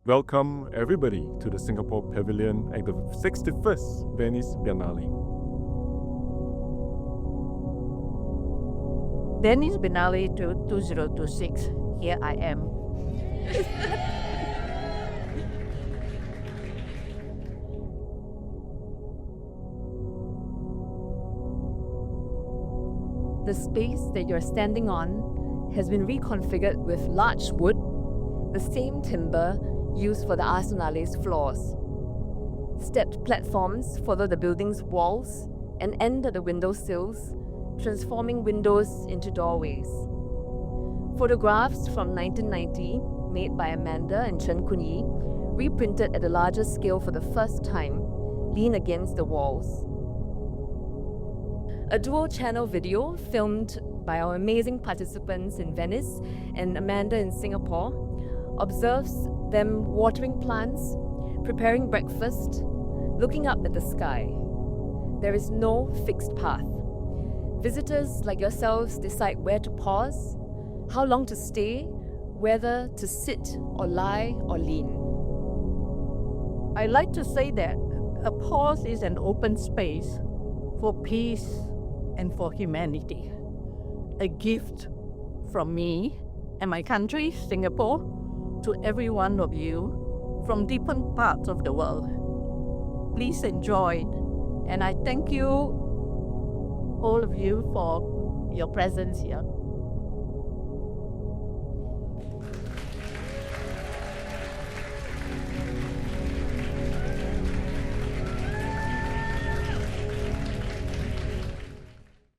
Welcome everybody to the Singapore Pavilion at the 61st Venice Biennale. Venice Biennale 2026. Here I am. The space that you're standing on has been reconfigured with large wood, the same timber used for the Arsenale's floors. Stepped platforms follow the building's walls and end at the windowsills, transforming windows into doorways. Photographs from 1990, made by Amanda and 𝘗𝘺 𝘉𝘰𝘥𝘺, reprinted at a larger scale for the first time, lean against the walls. A dual-channel video filmed by our amazing participants in Venice and Amanda in Singapore observes them watering plants, preparing breakfast, looking up at the sky. There is no fixed path. Visitors like yourselves decide where to pause, how long to stay, whether to sit or lie or lean. I like to say that a pause is an open space for peace and for humanity. A gift from me and my country, Singapore, to every one of you from different parts of the world. Please enjoy, and I thank you, all of you, for your presence here.